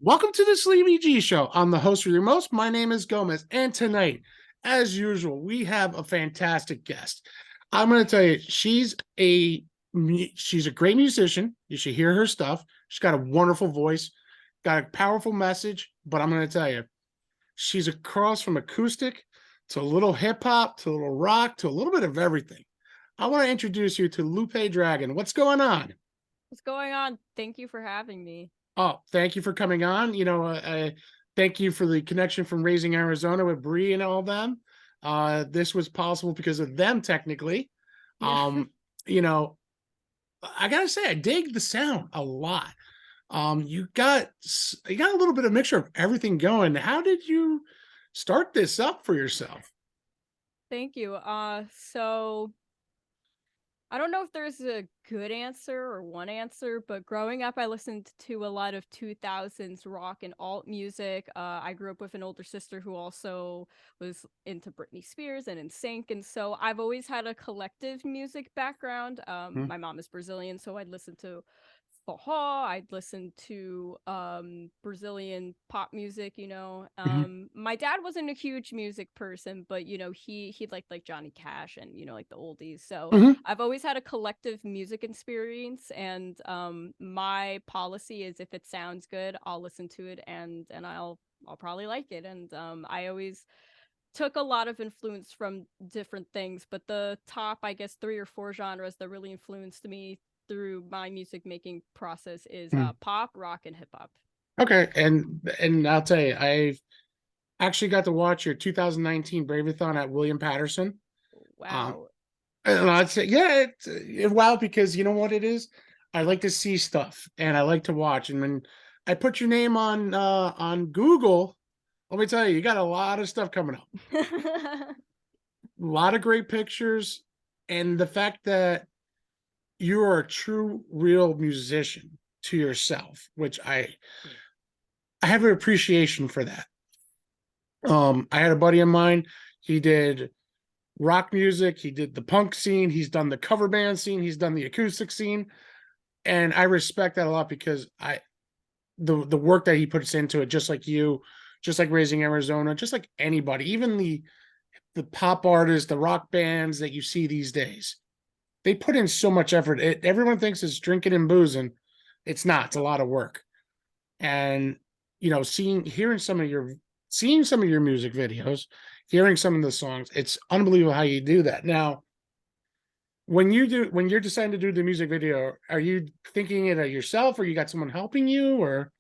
Welcome to the Sleepy G Show. I'm the host with your most. My name is Gomez, and tonight, as usual, we have a fantastic guest. I'm going to tell you, she's a great musician. You should hear her stuff. She's got a wonderful voice, got a powerful message. But I'm going to tell you, she's a cross from acoustic to a little hip hop to a little rock to a little bit of everything. I want to introduce you to Lupe Dragon. What's going on? What's going on? Thank you for having me. Oh, thank you for coming on. Thank you for the connection from Raising Arizona with Bree and all them. This was possible because of them, technically. Yeah. Um, you know, I gotta say, I dig the sound a lot. You got a little bit of mixture of everything going. How did you start this up for yourself? Thank you. So I don't know if there's a good answer or one answer, but growing up, I listened to a lot of 2000s rock and alt music. I grew up with an older sister who also was into Britney Spears and NSYNC, and so I've always had a collective music background. Hmm. My mom is Brazilian, so I'd listen to forró, I'd listen to Brazilian pop music, Hmm. My dad wasn't a huge music person, but he liked like Johnny Cash and like the oldies. So Hmm. I've always had a collective music experience, and my policy is if it sounds good, I'll listen to it, and I'll probably like it. And I always took a lot of influence from different things, but the top, I guess, three or four genres that really influenced me through my music making process is pop, rock, and hip hop. Okay, and I'll tell you, I actually got to watch your 2019 Braveathon at William Patterson. Um, Wow. And I'd say, yeah, wow, because you know what it is? I like to see stuff and I like to watch. And when I put your name on Google, let me tell you, you got a lot of stuff coming up. A lot of great pictures. And the fact that you are a true, real musician to yourself, which I have an appreciation for that. I had a buddy of mine, he did rock music, he did the punk scene, he's done the cover band scene, he's done the acoustic scene, and I respect that a lot because the work that he puts into it, just like you, just like Raising Arizona, just like anybody, even the pop artists, the rock bands that you see these days, they put in so much effort. Everyone thinks it's drinking and boozing. It's not. It's a Yep. lot of work. And seeing some of your music videos, hearing some of the songs, it's unbelievable how you do that. Now, when you're deciding to do the music video, are you thinking it of yourself or you got someone helping you or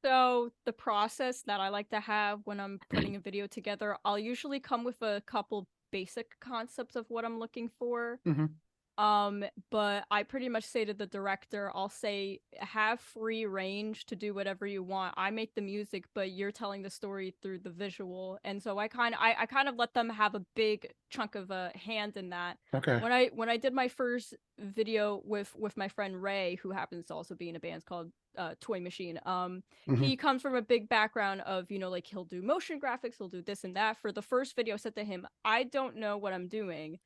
So the process that I like to have when I'm putting a video together, I'll usually come with a couple basic concepts of what I'm looking for. Mhm. But I pretty much say to the director, I'll say, have free range to do whatever you want. I make the music, but you're telling the story through the visual. And so I kind of let them have a big chunk of a hand in that. Okay. When I did my first video with my friend Ray, who happens to also be in a band called Toy Machine, Mhm. he comes from a big background of, like he'll do motion graphics, he'll do this and that. For the first video, I said to him, I don't know what I'm doing.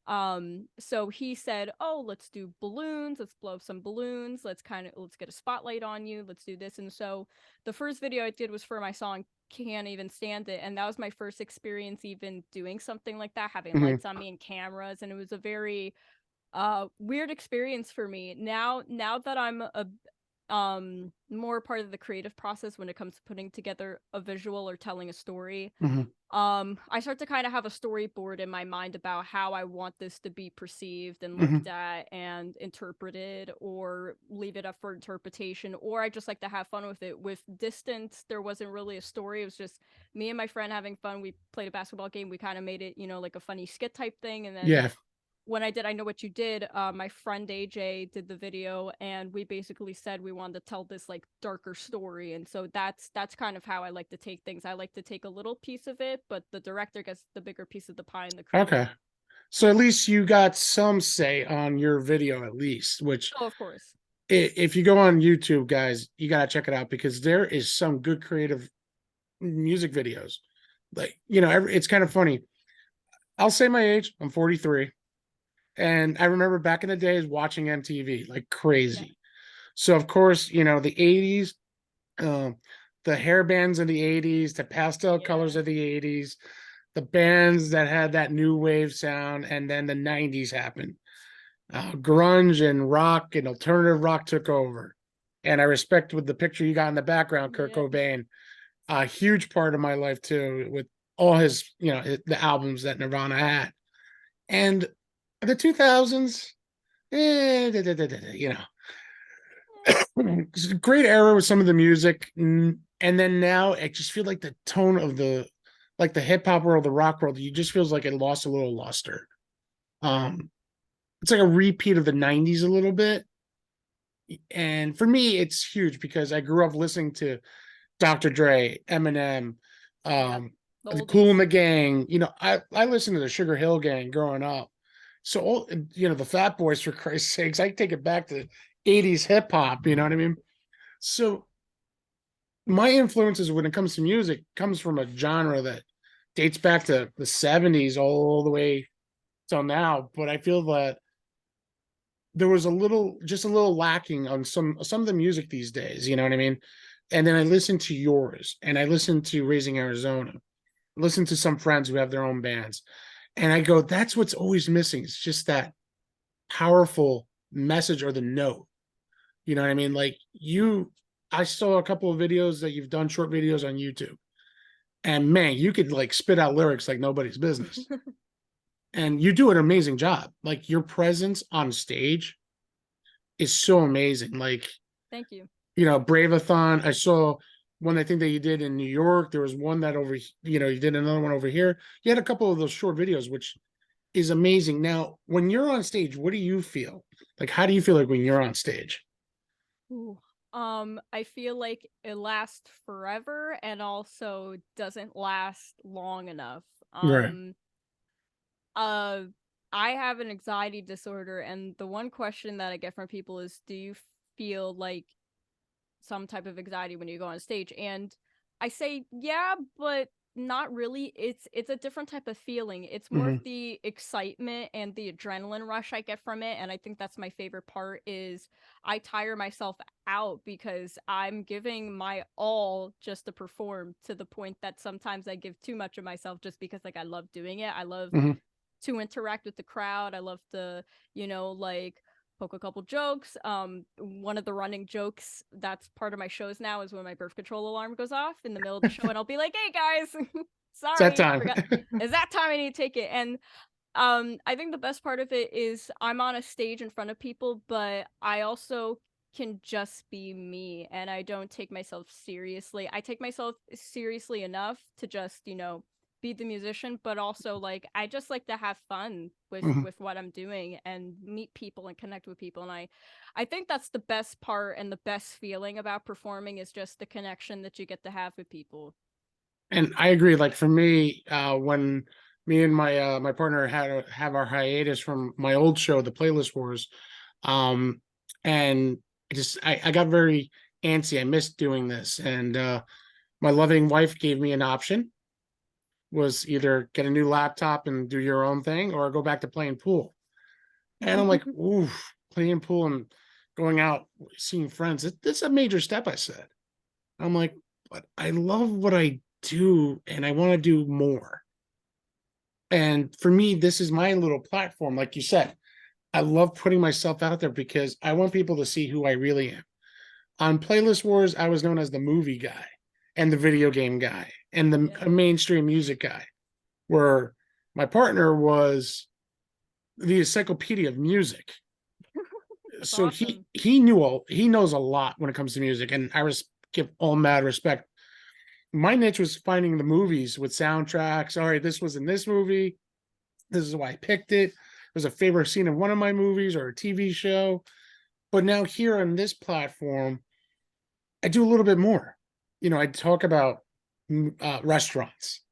So he said, "Oh, let's do balloons. Let's blow up some balloons. Let's get a spotlight on you. Let's do this." And so the first video I did was for my song Can't Even Stand It, and that was my first experience even doing something like that, having Mhm. lights on me and cameras, and it was a very weird experience for me. Now that I'm a more part of the creative process when it comes to putting together a visual or telling a story, Mhm. I start to kind of have a storyboard in my mind about how I want this to be perceived and looked Mhm. at and interpreted, or leave it up for interpretation, or I just like to have fun with it. With Distance, there wasn't really a story. It was just me and my friend having fun. We played a basketball game. We kind of made it, like a funny skit type thing. And then Yeah. when I did I Know What You Did, my friend AJ did the video, and we basically said we wanted to tell this like darker story, and so that's kind of how I like to take things. I like to take a little piece of it, but the director gets the bigger piece of the pie and the credit. Okay. So at least you got some say on your video at least, which Oh, of course. if you go on YouTube, guys, you got to check it out because there is some good creative music videos. Like, it's kind of funny. I'll say my age, I'm 43, and I remember back in the days watching MTV like Yeah. crazy. So of course, the 80s, Um, the hair bands of the 80s, the pastel colors Yeah. of the 80s, the bands that had that new wave sound, and then the 90s happened. Grunge and rock and alternative rock took over. And I respect with the picture you got in the background, Kurt Yeah. Cobain, a huge part of my life too, with all his, the albums that Nirvana had. And the 2000s, it's a great era with some of the music. And then now I just feel like the tone of the hip hop world, the rock world, you just feels like it lost a little luster. Um, it's like a repeat of the 90s a little bit. And for me, it's huge because I grew up listening to Dr. Dre, Eminem, Yep. um, The the Cool oldies. and the Gang. I listened to the Sugar Hill Gang growing up. So, the Fat Boys, for Christ's sakes, I take it back to 80s hip hop. You know what I mean? So my influences when it comes to music comes from a genre that dates back to the 70s all the way till now. But I feel that there was just a little lacking on some of the music these days. You know what I mean? And then I listened to yours, and I listened to Raising Arizona, listen to some friends who have their own bands, and I go, that's what's always missing. It's just that powerful message or the note. You know what I mean? Like I saw a couple of videos that you've done, short videos on YouTube, and man, you could like spit out lyrics like nobody's business. And you do an amazing job. Like your presence on stage is so amazing. Like, Thank you. Brave-a-thon. I saw one I think that you did in New York. There was one that you did another one over here. You had a couple of those short videos, which is amazing. Now, when you're on stage, what do you feel? Like, how do you feel like when you're on stage? Ooh. I feel like it lasts forever and also doesn't last long enough. Right. Uh, I have an anxiety disorder, and the one question that I get from people is, "Do you feel like some type of anxiety when you go on stage?" And I say, "Yeah, but not really. It's a different type of feeling. It's more of Hmm. the excitement and the adrenaline rush I get from it, and I think that's my favorite part is I tire myself out because I'm giving my all just to perform to the point that sometimes I give too much of myself just because like I love doing it. I love Hmm. to interact with the crowd. I love to, like poke a couple jokes. One of the running jokes that's part of my shows now is when my birth control alarm goes off in the middle of the show, and I'll be like, "Hey guys, It's that sorry, time. forgot. Is that time I need to take it?" And I think the best part of it is I'm on a stage in front of people, but I also can just be me and I don't take myself seriously. I take myself seriously enough to just, be the musician, but also like I just like to have fun with Mhm. with what I'm doing and meet people and connect with people. And I think that's the best part and the best feeling about performing is just the connection that you get to have with people. And I agree. Like for me, when me and my partner had to have our hiatus from my old show, the Playlist Wars, um, and I got very antsy. I missed doing this, and my loving wife gave me an option: was either get a new laptop and do your own thing, or go back to playing pool. And I'm like, ooh, playing pool and going out seeing friends. This is a major step. I said. I'm like, but I love what I do, and I want to do more. And for me, this is my little platform. Like you said, I love putting myself out there because I want people to see who I really am. On Playlist Wars, I was known as the movie guy and the video game guy and the Yeah. mainstream music guy, where my partner was the encyclopedia of music. That's So awesome. he knows a lot when it comes to music, and I give all mad respect. My niche was finding the movies with soundtracks. All right, this was in this movie. This is why I picked it. It was a favorite scene in one of my movies or a TV show. But now here on this platform, I do a little bit more. I talk about restaurants.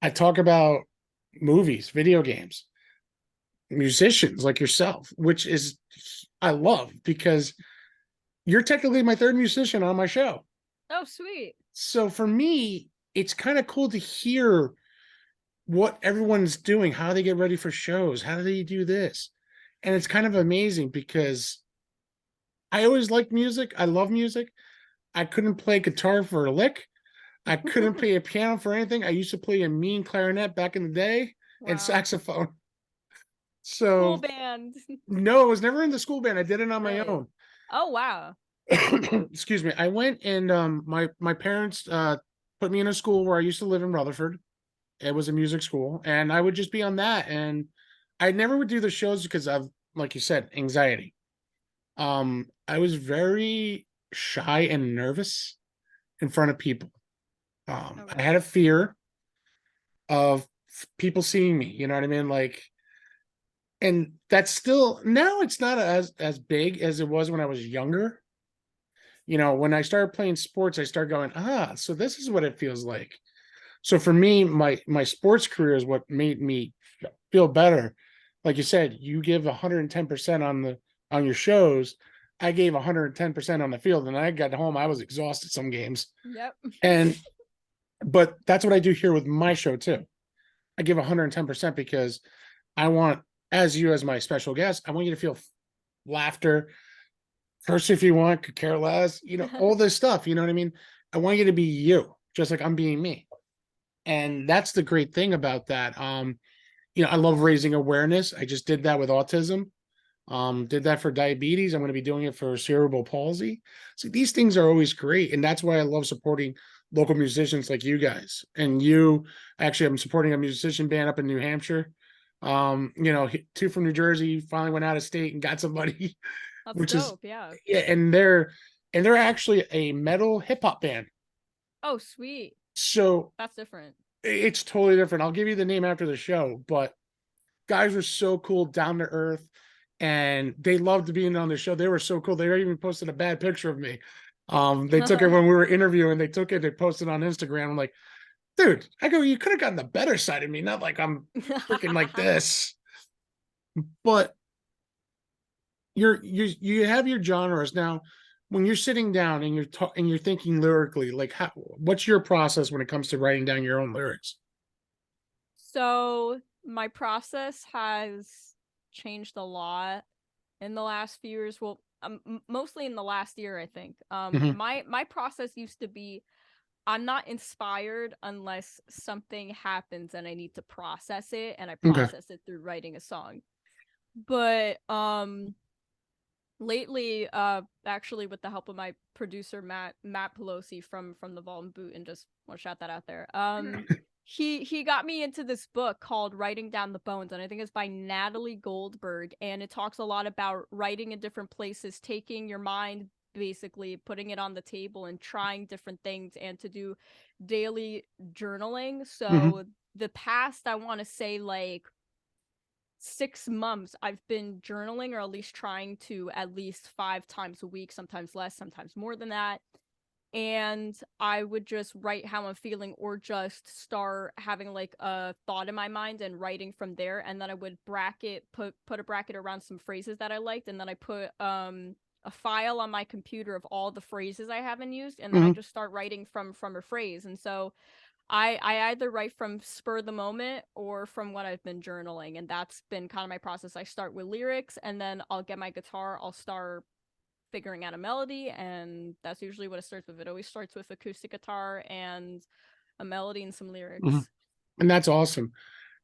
I talk about movies, video games, musicians like yourself, which is I love because you're technically my third musician on my show. Oh, sweet. So for me, it's kind of cool to hear what everyone's doing, how they get ready for shows, how do they do this? And it's kind of amazing because I always like music. I love music, I couldn't play guitar for a lick. I couldn't play a piano for anything. I used to play a mean clarinet back in the day and Wow. saxophone. School So band. no, I was never in the school band. I did it on my Really? own. Oh wow. Excuse me. I went and my parents put me in a school where I used to live in Rutherford. It was a music school, and I would just be on that. And I never would do the shows because of, like you said, anxiety. I was very shy and nervous in front of people. I Okay. had a fear of people seeing me, you know what I mean? Like, and that's still now it's not as big as it was when I was younger. You know, when I started playing sports, I started going, so this is what it feels like. So for me, my sports career is what made me feel better. Like you said, you give 110% on your shows. I gave 110% on the field, and I got home, I was exhausted some games. Yep. And but that's what I do here with my show too. I give 110% because I want, as you as my special guest, I want you to feel laughter, curse if you want, could care less, all this stuff. You know what I mean? I want you to be you, just like I'm being me. And that's the great thing about that. I love raising awareness. I just did that with autism. Did that for diabetes. I'm going to be doing it for cerebral palsy. So these things are always great. And that's why I love supporting local musicians like you guys. And you actually, I'm supporting a musician band up in New Hampshire. Two from New Jersey finally went out of state and got somebody, That's which is, dope. Yeah. yeah, and they're actually a metal hip hop band. Oh, sweet. So That's different. it's totally different. I'll give you the name after the show, but guys were so cool, down to earth, and they loved being on the show. They were so cool. They even posted a bad picture of me. They took it when we were interviewing. They took it. They posted on Instagram. I'm like, dude, I go, you could have gotten the better side of me, not like I'm freaking like this. But you have your genres now. When you're sitting down and you're thinking lyrically, like what's your process when it comes to writing down your own lyrics? So my process has changed a lot in the last few years. Well, mostly in the last year, I think. Mhm. My process used to be I'm not inspired unless something happens and I need to process it, and I Okay. process it through writing a song. But lately, actually with the help of my producer Matt Pelosi from the Vault and Boot, and just want to shout that out there. He got me into this book called Writing Down the Bones, and I think it's by Natalie Goldberg, and it talks a lot about writing in different places, taking your mind, basically putting it on the table and trying different things, and to do daily journaling. Hmm. So the past, I want to say, like 6 months, I've been journaling, or at least trying to, at least 5 times a week, sometimes less, sometimes more than that. And I would just write how I'm feeling, or just start having like a thought in my mind and writing from there. And then I would put a bracket around some phrases that I liked, and then I put a file on my computer of all the phrases I haven't used, and then I Hmm. just start writing from a phrase. And so I either write from spur of the moment or from what I've been journaling, and that's been kind of my process. I start with lyrics, and then I'll get my guitar, I'll start figuring out a melody, and that's usually what it starts with. It always starts with acoustic guitar and a melody and some Hmm. lyrics. And that's awesome.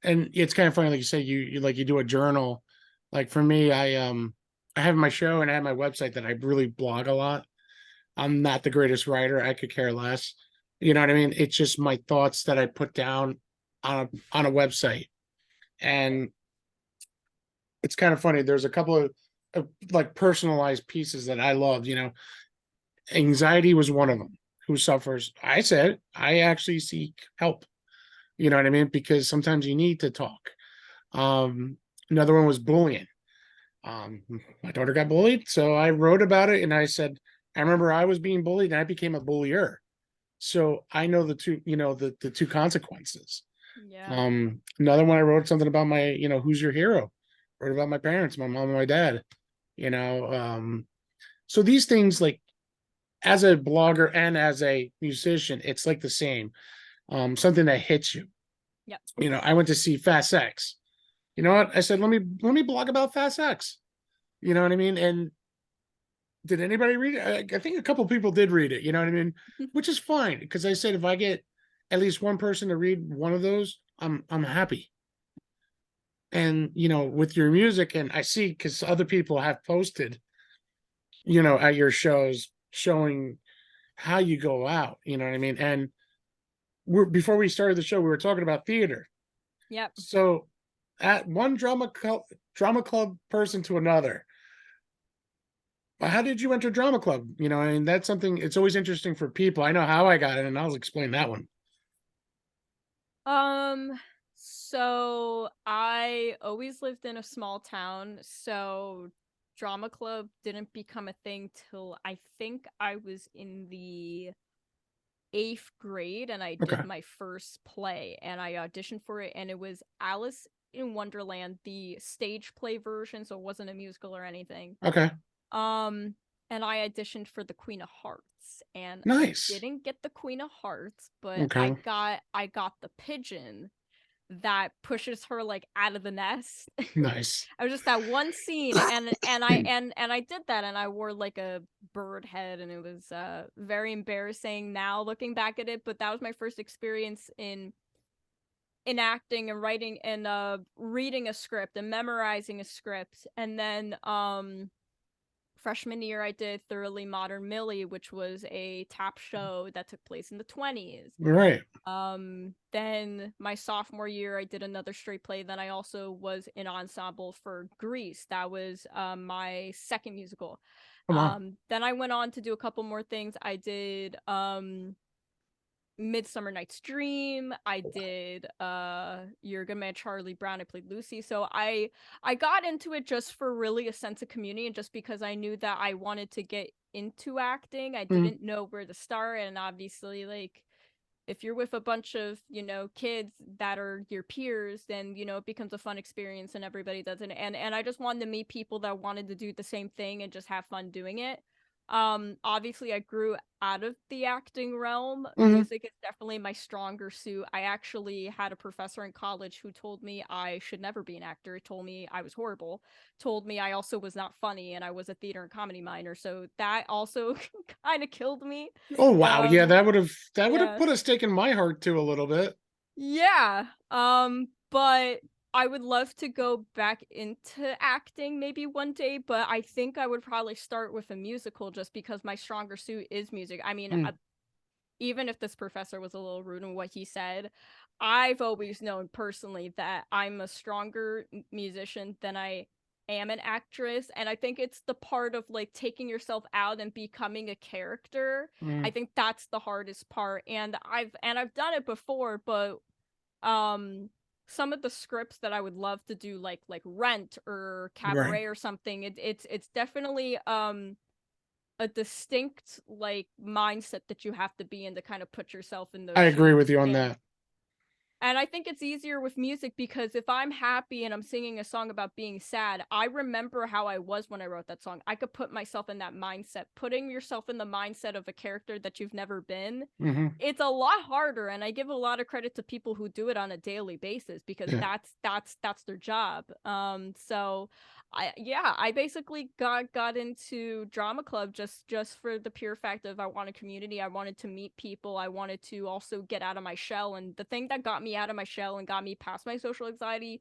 And it's kind of funny, like you say, you do a journal. Like for me, I have my show and I have my website that I really blog a lot. I'm not the greatest writer. I could care less. You know what I mean? It's just my thoughts that I put down on a website. And it's kind of funny. There's a couple of like personalized pieces that I love. Anxiety was one of them. Who suffers? I said I actually seek help. You know what I mean? Because sometimes you need to talk. Um, Another one was bullying. My daughter got bullied, so I wrote about it and I said, I remember I was being bullied and I became a bullier. So I know the two, the two consequences. Yeah. Another one I wrote something about my, who's your hero? Wrote about my parents, my mom and my dad, you know. So these things, like as a blogger and as a musician, it's like the same. Something that hits you. Yep. I went to see Fast X. You know what? I said, let me blog about Fast X. You know what I mean? And did anybody read it? I think a couple people did read it. You know what I mean? Which is fine because I said if I get at least one person to read one of those, I'm happy. And with your music, and I see because other people have posted, at your shows showing how you go out. You know what I mean? And before we started the show, we were talking about theater. Yep. So at one drama club person to another, how did you enter drama club? I mean, that's something, it's always interesting for people. I know how I got it, and I'll explain that one. So I always lived in a small town, so drama club didn't become a thing till I think I was in the 8th grade, and I Okay. did my first play and I auditioned for it, and it was Alice in Wonderland, the stage play version, so it wasn't a musical or anything. Okay. Um, and I auditioned for the Queen of Hearts, and I Nice. didn't get the Queen of Hearts, but I Okay. got the pigeon that pushes her like out of the nest. Nice. I was just that one scene, and I did that, and I wore like a bird head, and it was very embarrassing now looking back at it, but that was my first experience in acting and writing and reading a script and memorizing a script. And then freshman year I did Thoroughly Modern Millie, which was a tap show that took place in the 20s. Right. Then my sophomore year I did another straight play. Then I also was in ensemble for Grease. That was my second musical. Come on. Then I went on to do a couple more things. I did Midsummer Night's Dream. I did Your Good Man Charlie Brown. I played Lucy. So I got into it just for really a sense of community, and just because I knew that I wanted to get into acting. I Mm, didn't know where to start, and obviously like if you're with a bunch of, kids that are your peers, then, it becomes a fun experience and everybody does it. And I just wanted to meet people that wanted to do the same thing and just have fun doing it. Obviously I grew out of the acting realm. mhm. Music is definitely my stronger suit. I actually had a professor in college who told me I should never be an actor. Told me I was horrible. Told me I also was not funny, and I was a theater and comedy minor. So that also kind of killed me. Oh wow, yeah, Um that would have yeah. put a stake in my heart too a little bit. Yeah. But I would love to go back into acting maybe one day, but I think I would probably start with a musical just because my stronger suit is music. I mean, Mm, even if this professor was a little rude in what he said, I've always known personally that I'm a stronger musician than I am an actress. And I think it's the part of like taking yourself out and becoming a character. I mm, think that's the hardest part. And I've done it before, but um some of the scripts that I would love to do, like Rent or right. Cabaret or something, it's definitely a distinct like mindset that you have to be in to kind of put yourself in I those agree shoes. with you on And that. and I think it's easier with music because if I'm happy and I'm singing a song about being sad, I remember how I was when I wrote that song. I could put myself in that mindset. Putting yourself in the mindset of a character that you've never been, Hmm. it's a lot harder, and I give a lot of credit to people who do it on a daily basis because Yeah. that's their job. So I basically got into drama club just for the pure fact of I wanted community, I wanted to meet people, I wanted to also get out of my shell. And the thing that got me out of my shell and got me past my social anxiety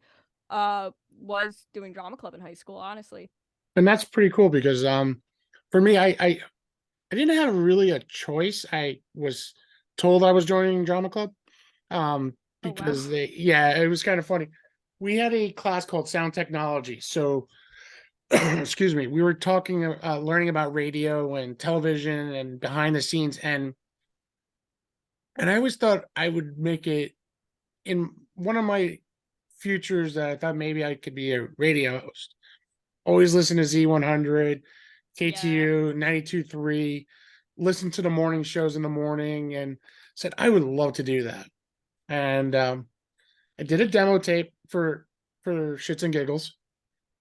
was doing drama club in high school, honestly. And that's pretty cool because for me, I didn't have really a choice. I was told I was joining drama club Oh wow. because yeah, it was kind of funny. We had a class called sound technology. So excuse me, we were talking learning about radio and television and behind the scenes, and I always thought I would make it in one of my futures that I thought maybe I could be a radio host. Always listen to Z100, Yeah. KTU 92.3, listen to the morning shows in the morning, and said I would love to do that. And I did a demo tape for shits and giggles,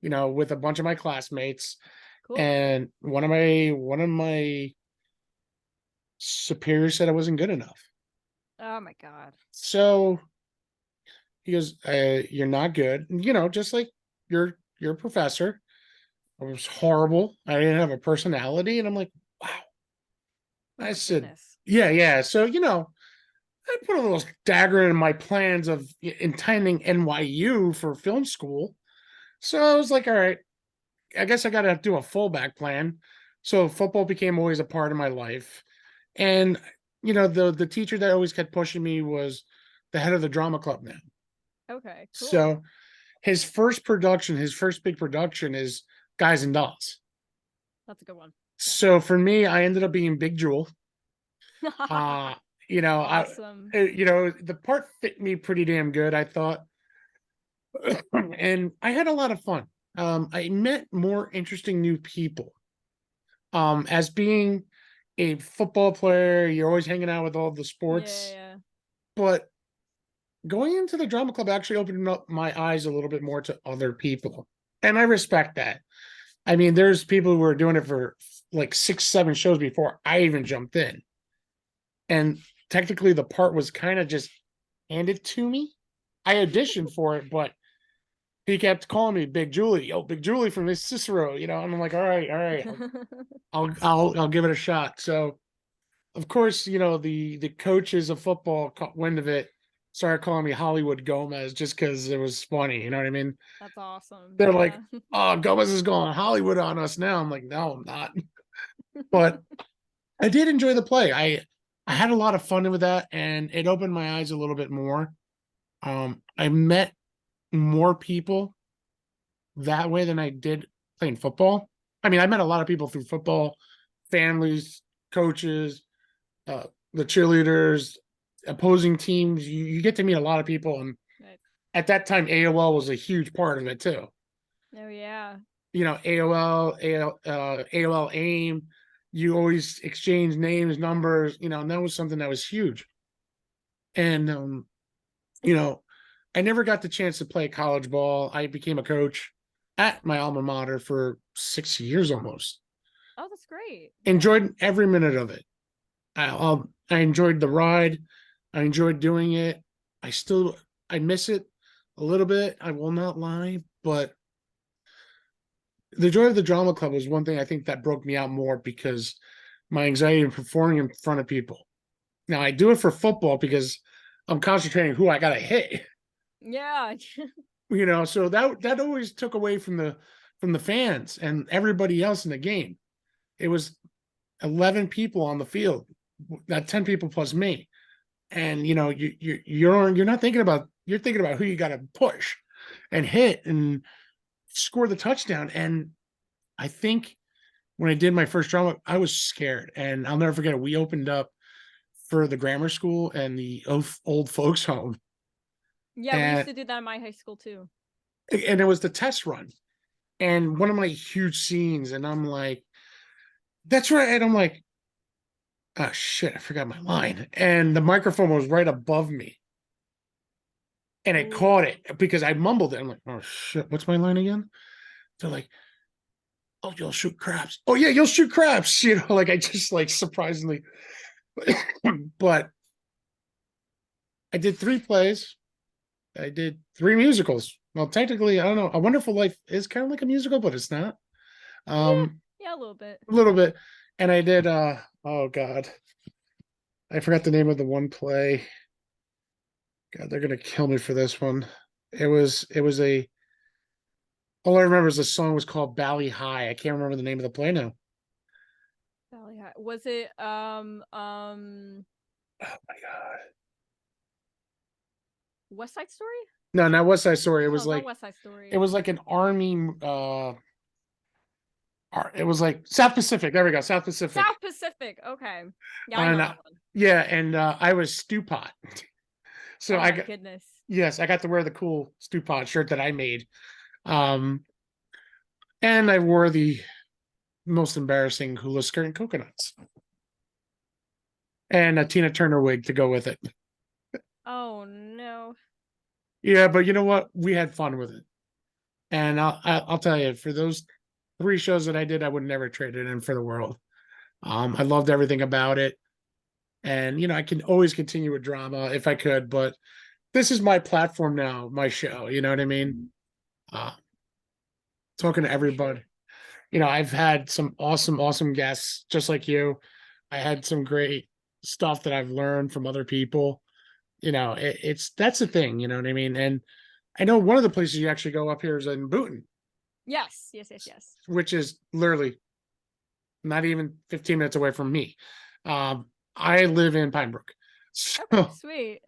with a bunch of my classmates. Cool. And one of my superiors said I wasn't good enough. Oh my god. So he goes, "You're not good." Just like your professor. I was horrible. I didn't have a personality. And I'm like, wow. Oh I my said, goodness. yeah, yeah. So, I put a little dagger in my plans of attending NYU for film school. So I was like, all right, I guess I got to do a fallback plan. So football became always a part of my life. And, the teacher that always kept pushing me was the head of the drama club now. Okay, cool. So his first big production is Guys and Dolls. That's a good one. Yeah. So for me, I ended up being Big Jewel. Uh, you know, I, Awesome. the part fit me pretty damn good, I thought. And I had a lot of fun. I met more interesting new people. As being a football player, you're always hanging out with all the Yeah, sports, yeah. but going into the drama club actually opened up my eyes a little bit more to other people. And I respect that. I mean, there's people who were doing it for like 6, 7 shows before I even jumped in. And technically the part was kind of just handed to me. I auditioned for it, but he kept calling me Big Julie. Oh, Big Julie from Miss Cicero, and I'm like, all right, all right, I'll give it a shot. So of course, the coaches of football caught wind of it, started calling me Hollywood Gomez just because it was funny. You know what I mean? That's awesome. They're like, Yeah. "Oh, Gomez is going Hollywood on us now." I'm like, "No, I'm not." But I did enjoy the play. I had a lot of fun with that, and it opened my eyes a little bit more. I met more people that way than I did playing football. I mean, I met a lot of people through football, families, coaches, uh, the cheerleaders, opposing teams. You get to meet a lot of people, and Right. at that time, AOL was a huge part of it too. Oh yeah. AOL AIM. You always exchange names, numbers, and that was something that was huge. And you know, I never got the chance to play college ball. I became a coach at my alma mater for 6 years almost. Oh, that's great. Yeah. Enjoyed every minute of it. I enjoyed the ride. I enjoyed doing it. I miss it a little bit. I will not lie, but the joy of the drama club was one thing I think that broke me out more because my anxiety in performing in front of people. Now I do it for football because I'm concentrating who I gotta hit. Yeah. So that always took away from the fans and everybody else in the game. It was 11 people on the field, not 10 people plus me. And you're not thinking about you're thinking about who you got to push and hit and score the touchdown. And I think when I did my first drama, I was scared, and I'll never forget it. We opened up for the grammar school and the old folks home, Yeah, we used and to do that in my high school too. it was the test run, and one of my huge scenes, and I'm like, "That's right," and I'm like, "Oh shit, I forgot my line," and the microphone was right above me, and I caught Ooh. it because I mumbled it. I'm like, "Oh shit, what's my line again?" They're like, "Oh, you'll shoot craps." Oh yeah, you'll shoot craps. Like I just like surprisingly, but I did 3 plays. I did 3 musicals. Well, technically, I don't know. A Wonderful Life is kind of like a musical, but it's not. Yeah. Um, Yeah, a little bit. a little bit. And I did oh God. I forgot the name of the one play. God, they're gonna kill me for this one. It was a all I remember is the song was called Bally High. I can't remember the name of the play now. Valley High. Was it Oh my God. West Side Story? No, not West Side Story. It No, was not like West Side it Story. was like an army it was like South Pacific. There we go, South Pacific. South Pacific. Okay. Yeah, I know And that one. yeah, and I was Stew Pot. So Oh I my got goodness. yes, I got to wear the cool Stew Pot shirt that I made. Um and I wore the most embarrassing hula skirt and coconuts. And a Tina Turner wig to go with it. Oh no. Yeah, but you know what? We had fun with it. And I'll tell you, for those 3 shows that I did, I would never trade it in for the world. I loved everything about it. And I can always continue with drama if I could, but this is my platform now, my show. You know what I mean? Uh, talking to Yeah, for everybody. sure. I've had some awesome guests just like you. I had some great stuff that I've learned from other people. It's that's the thing, you know what I mean? And I know one of the places you actually go up here is in Boonton, Yes. which is literally not even 15 minutes away from me. I live in Pine Brook. Okay, So, sweet.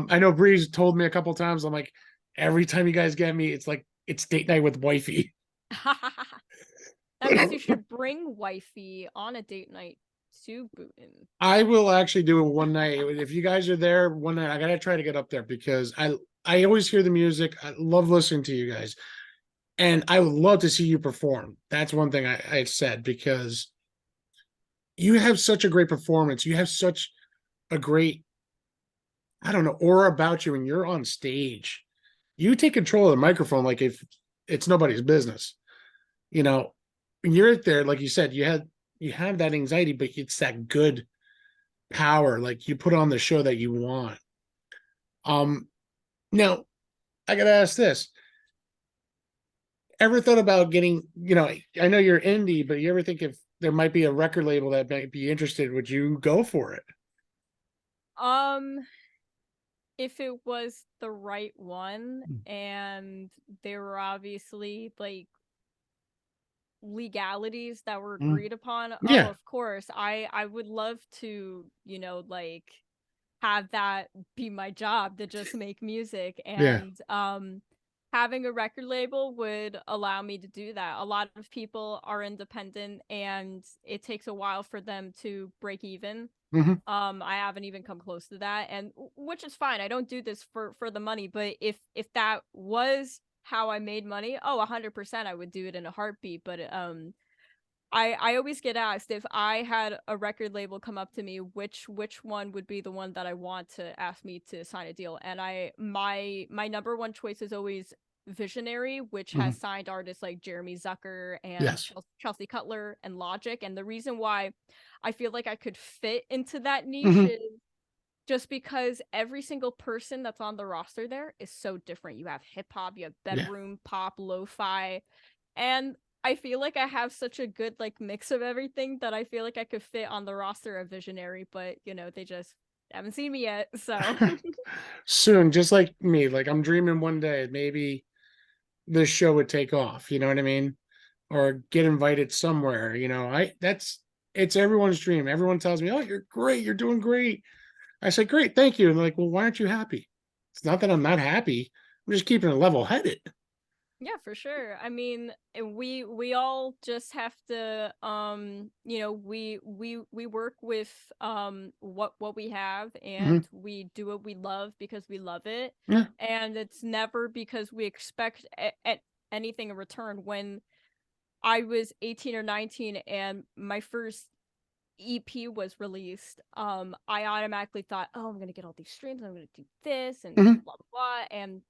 I know Breeze told me a couple of times, I'm like, every time you guys get me, it's like it's date night with wifey. That means you should bring wifey on a date night to Booten. I will actually do it one night. If you guys are there one night, I gotta try to get up there because I always hear the music. I love listening to you guys. And I would love to see you perform. That's one thing I said because you have such a great performance. You have such a great, I don't know, aura about you, and you're on stage. You take control of the microphone like if it's nobody's business. You know, when you're there, like you said, you have that anxiety, but it's that good power. Like you put on the show that you want. Um, Now I gotta ask this: ever thought about getting? I know you're indie, but you ever think if there might be a record label that might be interested, would you go for it? Um, if it was the right one Mm. and there were obviously like legalities that were Mm. agreed upon, oh, Yeah. of course. I would love to, like have that be my job to just make music, Yeah. and having a record label would allow me to do that. A lot of people are independent and it takes a while for them to break even. Hmm. I haven't even come close to that, and which is fine. I don't do this for the money, but if that was how I made money, oh, 100% I would do it in a heartbeat. But I always get asked if I had a record label come up to me, which one would be the one that I want to ask me to sign a deal. And my number one choice is always Visionary, which has Hmm. signed artists like Jeremy Zucker and Yes. Chelsea Cutler and Logic. And the reason why I feel like I could fit into that niche Hmm. is just because every single person that's on the roster there is so different. You have hip hop, you have Yeah. bedroom pop, lo-fi, and I feel like I have such a good like mix of everything that I feel like I could fit on the roster of Visionary, but they just haven't seen me yet. So Soon, just like me, like I'm dreaming one day maybe this show would take off. You know what I mean? Or get invited somewhere. It's everyone's dream. Everyone tells me, "Oh, you're great. You're doing great." I say, "Great, thank you." And they're like, "Well, why aren't you happy?" It's not that I'm not happy. I'm just keeping it level headed. yeah, for sure. I mean, we all just have to we work with what we have, Hmm. and we do what we love because we love it. Yeah. And it's never because we expect anything in return. When I was 18 or 19 and my first EP was released, I automatically thought, oh, I'm gonna get all these streams, I'm gonna do this and Hmm. blah blah blah. And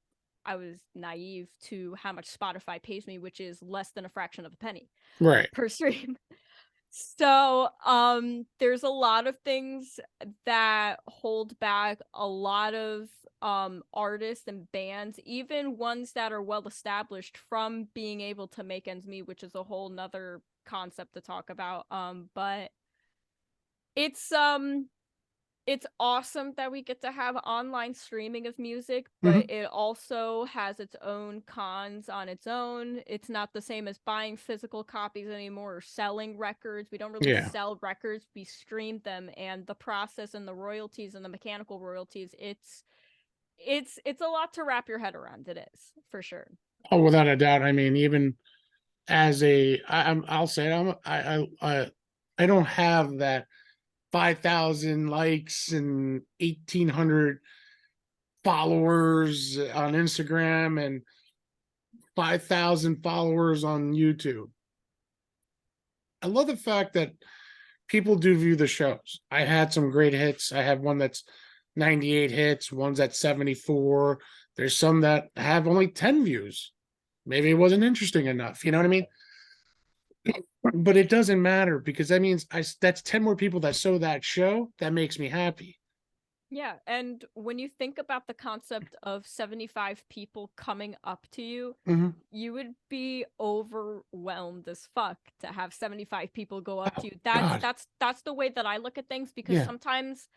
I was naive to how much Spotify pays me, which is less than a fraction of a penny Right. per stream. So, there's a lot of things that hold back a lot of artists and bands, even ones that are well established, from being able to make ends meet, which is a whole nother concept to talk about. But it's it's awesome that we get to have online streaming of music, but Hmm. it also has its own cons on its own. It's not the same as buying physical copies anymore or selling records. We don't really Yeah. sell records, we stream them, and the process and the royalties and the mechanical royalties, it's a lot to wrap your head around. It is, for sure. Oh, without a doubt. I mean, even as I'll say it, I don't have that 5,000 likes and 1,800 followers on Instagram and 5,000 followers on YouTube. I love the fact that people do view the shows. I had some great hits. I have one that's 98 hits, one's at 74. There's some that have only 10 views. Maybe it wasn't interesting enough. You know what I mean? But it doesn't matter because that means that's 10 more people that saw that show. That makes me happy. Yeah, and when you think about the concept of 75 people coming up to you, Hmm. you would be overwhelmed as fuck to have 75 people go up Oh to you. That's God. that's that's the way that I look at things, because Yeah. sometimes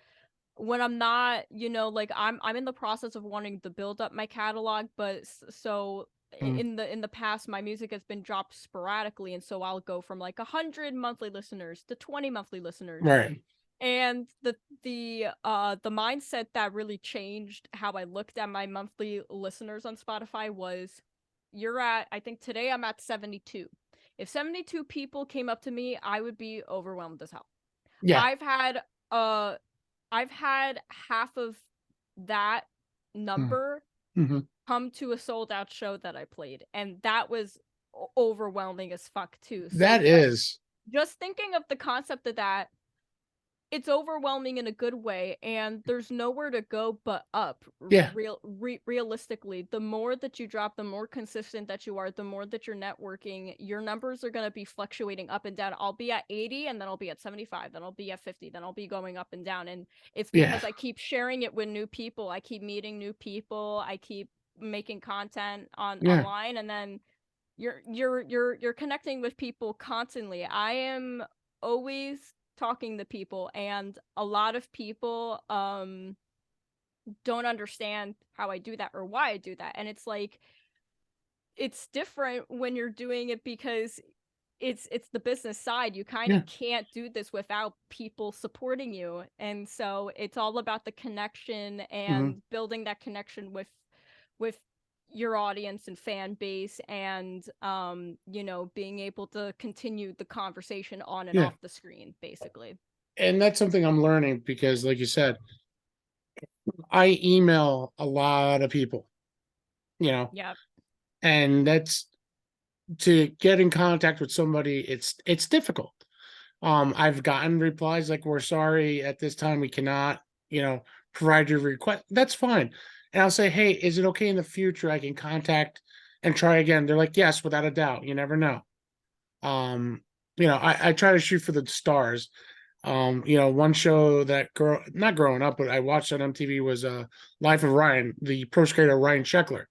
when I'm not, like I'm in the process of wanting to build up my catalog, but so Mm. in the past my music has been dropped sporadically, and so I'll go from like 100 monthly listeners to 20 monthly listeners. Right. And the mindset that really changed how I looked at my monthly listeners on Spotify was, you're at, I think today I'm at 72. If 72 people came up to me, I would be overwhelmed as hell. Yeah. I've had uh I've had half of that number Mm-hmm. come to a sold out show that I played, and that was overwhelming as fuck too. So That is. just thinking of the concept of that, it's overwhelming in a good way, and there's nowhere to go but up. Yeah. Realistically, the more that you drop, the more consistent that you are, the more that you're networking, your numbers are going to be fluctuating up and down. I'll be at 80, and then I'll be at 75, then I'll be at 50, then I'll be going up and down, and it's Yeah. because I keep sharing it with new people, I keep meeting new people, I keep making content Yeah. online, and then you're connecting with people constantly. I am always talking to people, and a lot of people don't understand how I do that or why I do that. And it's like, it's different when you're doing it because it's the business side. You kind Yeah. of can't do this without people supporting you. And so it's all about the connection Hmm. and building that connection with your audience and fan base, and being able to continue the conversation on and Yeah. off the screen, basically. And that's something I'm learning because, like you said, I email a lot of people, you know, Yeah. and that's to get in contact with somebody. It's difficult. I've gotten replies like, "We're sorry, at this time we cannot, you know, provide your request." That's fine, and I'll say, "Hey, is it okay in the future I can contact and try again?" They're like, "Yes, without a doubt. You never know." Um, I try to shoot for the stars. One show that not growing up, but I watched on MTV was Life of Ryan, the pro skater Ryan Sheckler.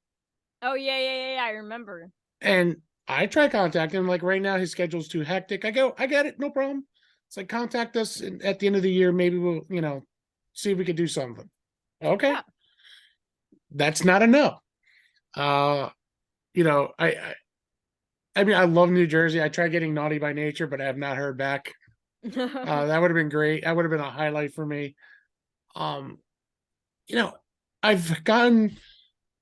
Oh yeah, yeah, yeah, yeah, I remember. And I try contacting him. Like right now, his schedule's too hectic. I go, I get it, no problem. It's like contact us at the end of the year. Maybe we'll, see if we could do something. Okay, Yeah. that's not a no. Uh, you know, I mean, I love New Jersey. I tried getting Naughty by Nature, but I have not heard back. That would have been great. That would have been a highlight for me. Um, you know, I've gotten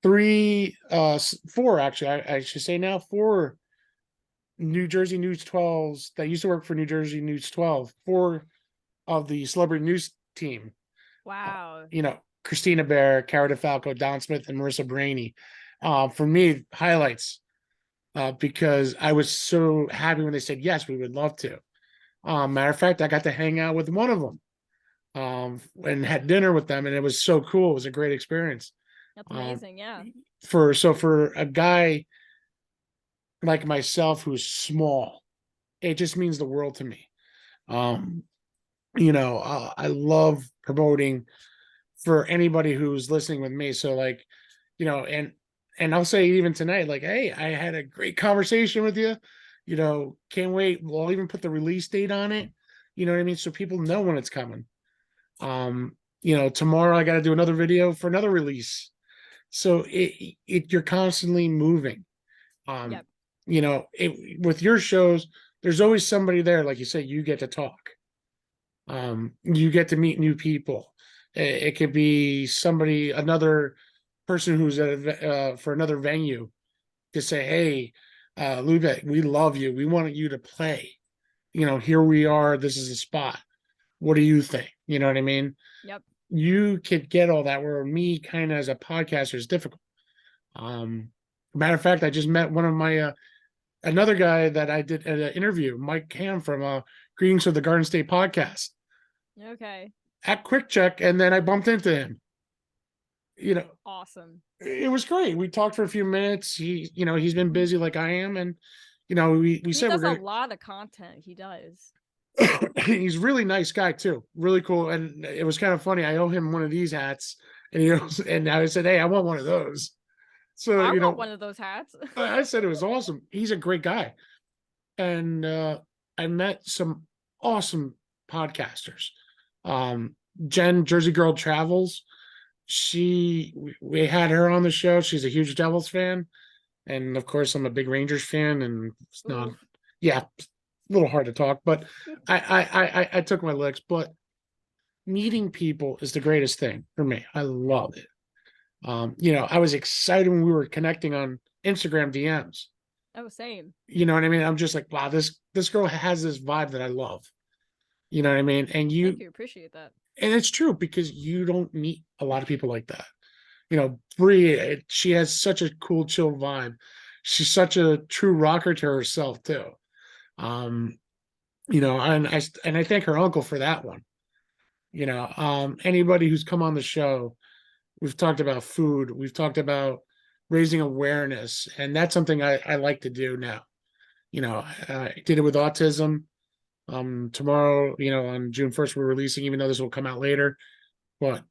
four actually. I should say now four New Jersey News 12s that used to work for New Jersey News 12, four of the celebrity news team. Uh, Wow. Christina Bear, Cara DeFalco, Don Smith, and Marissa Brainey. For me, highlights because I was so happy when they said yes, we would love to. Matter of fact, I got to hang out with one of them and had dinner with them, and it was so cool. It was a great experience. That's Um, amazing. Yeah. for a guy like myself who's small, it just means the world to me. Um, I love promoting for anybody who's listening with me. So like, and I'll say even tonight, like, hey, I had a great conversation with you. Can't wait. We'll even put the release date on it. You know what I mean? So people know when it's coming. Tomorrow I got to do another video for another release. So you're constantly moving. Um, Yep. with your shows, there's always somebody there. Like you say, you get to talk. You get to meet new people. It could be another person who's for another venue to say, "Hey, Lupe, we love you. We want you to play. Here we are. This is a spot. What do you think?" You know what I mean? Yep. You could get all that. Where me, kind of as a podcaster, is difficult. Matter of fact, I just met one of my another guy that I did an interview, Mike Cam from Greetings of the Garden State podcast Okay. at Quick Check, and then I bumped into him. You know, Awesome. it was great. We talked for a few minutes. He's been busy like I am, and we He said we're does a gonna. lot of content. He does. He's a really nice guy too, really cool. And it was kind of funny. I owe him one of these hats, and and I said, "Hey, I want one of those." So I want one of those hats. I said it was awesome. He's a great guy, and I met some awesome podcasters. Um, Jen, Jersey Girl Travels. We had her on the show. She's a huge Devils fan, and of course, I'm a big Rangers fan. And it's not, Oof. yeah, a little hard to talk, but I took my licks. But meeting people is the greatest thing for me. I love it. I was excited when we were connecting on Instagram DMs. Oh, same. You know what I mean? I'm just like, wow, this girl has this vibe that I love. You know what I mean? Thank you. Appreciate that. And it's true because you don't meet a lot of people like that. Brie, she has such a cool, chill vibe. She's such a true rocker to herself too. Um, and I thank her uncle for that one. Anybody who's come on the show, we've talked about food, we've talked about raising awareness, and that's something I like to do now. I did it with autism. Tomorrow, on June 1st, we're releasing, even though this will come out later, but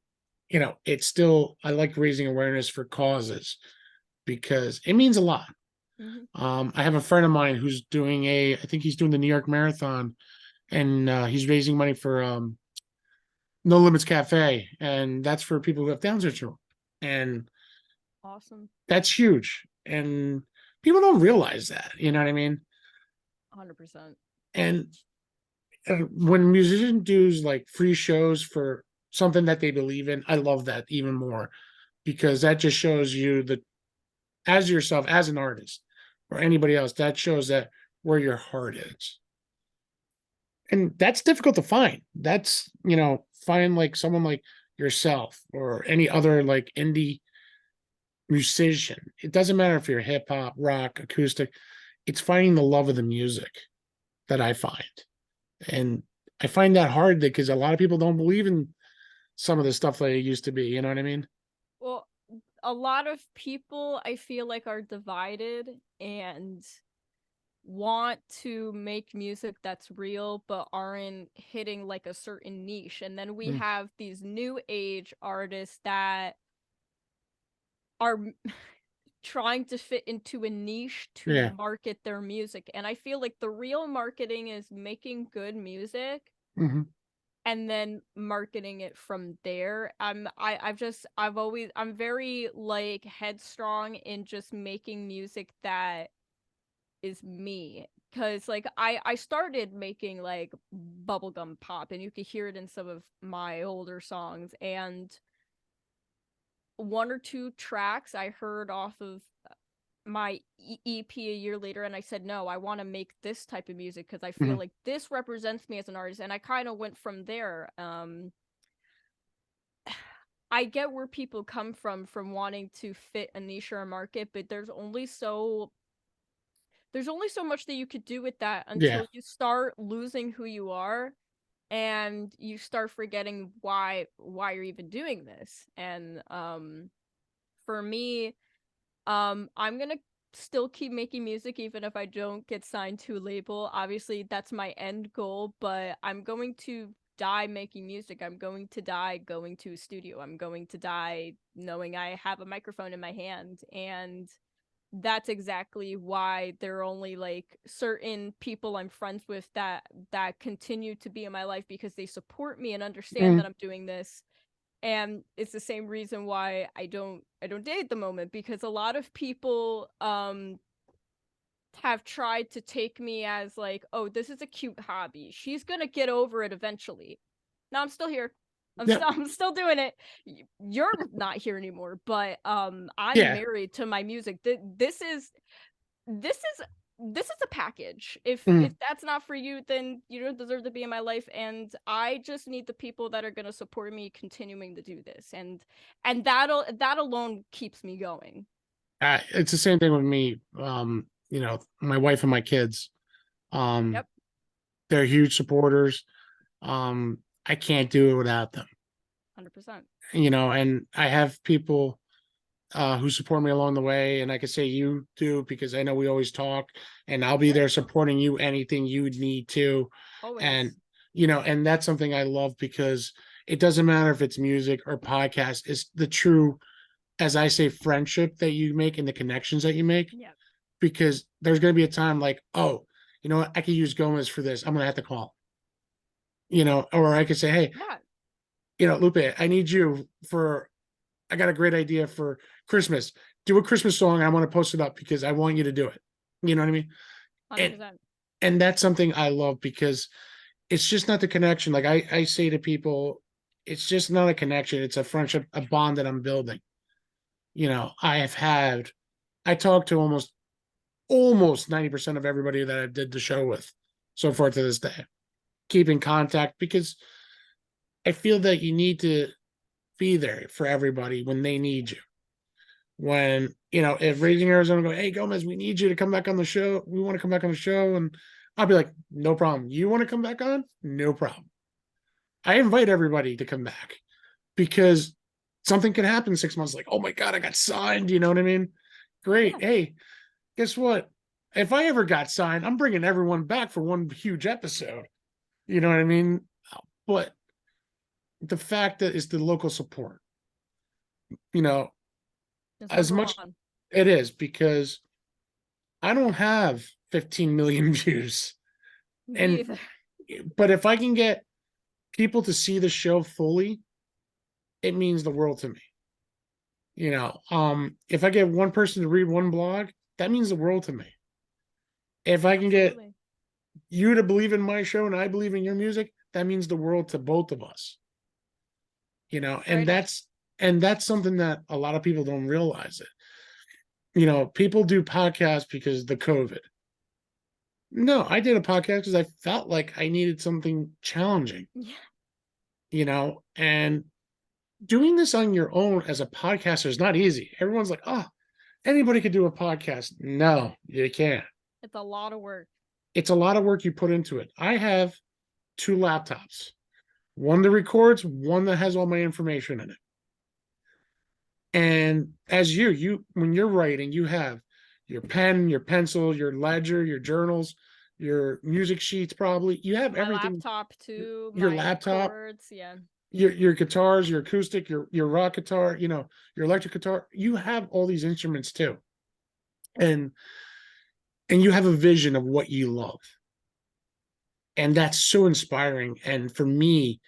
it's still, I like raising awareness for causes because it means a lot. Hmm. I have a friend of mine who's I think he's doing the New York Marathon, and he's raising money for No Limits Cafe, and that's for people who have Down syndrome, and Awesome. that's huge. And people don't realize that, you know what I mean? 100%. And when musicians do like free shows for something that they believe in, I love that even more because that just shows you that as yourself, as an artist or anybody else, that shows that where your heart is. And that's difficult to find. That's, find like someone like yourself or any other like indie musician. It doesn't matter if you're hip hop, rock, acoustic. It's finding the love of the music that I find. And I find that hard because a lot of people don't believe in some of the stuff that it used to be. You know what I mean? Well, a lot of people I feel like are divided and want to make music that's real but aren't hitting like a certain niche. And then we Mm, have these new age artists that are trying to fit into a niche to yeah. market their music. And I feel like the real marketing is making good music Hmm. and then marketing it from there. I'm very like headstrong in just making music that is me. Cause like I started making like bubblegum pop and you could hear it in some of my older songs, and one or two tracks I heard off of my EP a year later, and I said, no, I want to make this type of music because I feel Hmm. like this represents me as an artist. And I kind of went from there. I get where people come from wanting to fit a niche or a market, but there's only so much that you could do with that Yeah. until you start losing who you are and you start forgetting why you're even doing this. And for me, I'm gonna still keep making music even if I don't get signed to a label. Obviously, that's my end goal, but I'm going to die making music. I'm going to die going to a studio. I'm going to die knowing I have a microphone in my hand. And that's exactly why there are only like certain people I'm friends with that continue to be in my life because they support me and understand Mm, that I'm doing this. And it's the same reason why I don't date at the moment, because a lot of people have tried to take me as like, oh, this is a cute hobby, she's gonna get over it eventually. No, I'm still here. i'm yeah. still I'm still doing it. You're not here anymore, but I'm Yeah. married to my music. This is a package. If Mm, that's not for you, then you don't deserve to be in my life, and I just need the people that are going to support me continuing to do this, and that alone keeps me going. it's the same thing with me. My wife and my kids. Um, Yep. they're huge supporters. I can't do it without them. 100%. And I have people. who support me along the way. And I can say you do because I know we always talk, and I'll be Sure. there supporting you anything you need to. And, Always. and that's something I love because it doesn't matter if it's music or podcast, it's the true, as I say, friendship that you make and the connections that you make. Yeah. Because there's going to be a time like, oh, you know what? I could use Gomez for this. I'm going to have to call, or I could say, hey, Yeah. Lupe, I need you for, I got a great idea for Christmas. Do a Christmas song. I want to post it up because I want you to do it. You know what I mean? And 100%. and that's something I love because it's just not the connection. Like I say to people, it's just not a connection. It's a friendship, a bond that I'm building. I talk to almost 90% of everybody that I did the show with so far to this day. Keep in contact because I feel that you need to be there for everybody when they need you. When, if Raising Arizona go, hey Gomez, we need you to come back on the show. We want to come back on the show. And I'll be like, no problem. You want to come back on? No problem. I invite everybody to come back because something could happen 6 months, like, oh my God, I got signed. You know what I mean? Yeah. Great. Hey, guess what? If I ever got signed, I'm bringing everyone back for one huge episode. You know what I mean? But the fact that it's the local support, you know, It's as number much one. it is because I don't have 15 million views. Me And, either. but if I can get people to see the show fully, it means the world to me. If I get one person to read one blog, that means the world to me. If I can get Absolutely. you to believe in my show and I believe in your music, that means the world to both of us. And Right on. that's something that a lot of people don't realize it. People do podcasts because the COVID. No, I did a podcast because I felt like I needed something challenging, Yeah. and doing this on your own as a podcaster is not easy. Everyone's like, oh, anybody could do a podcast. No, you can't. It's a lot of work. It's a lot of work you put into it. I have two laptops, one that records, one that has all my information in it. And as when you're writing, you have your pen, your pencil, your ledger, your journals, your music sheets, probably. You have My everything, laptop too, your my laptop, cords, yeah. your guitars, your acoustic, your rock guitar, your electric guitar. You have all these instruments too. And you have a vision of what you love. And that's so inspiring. And for me,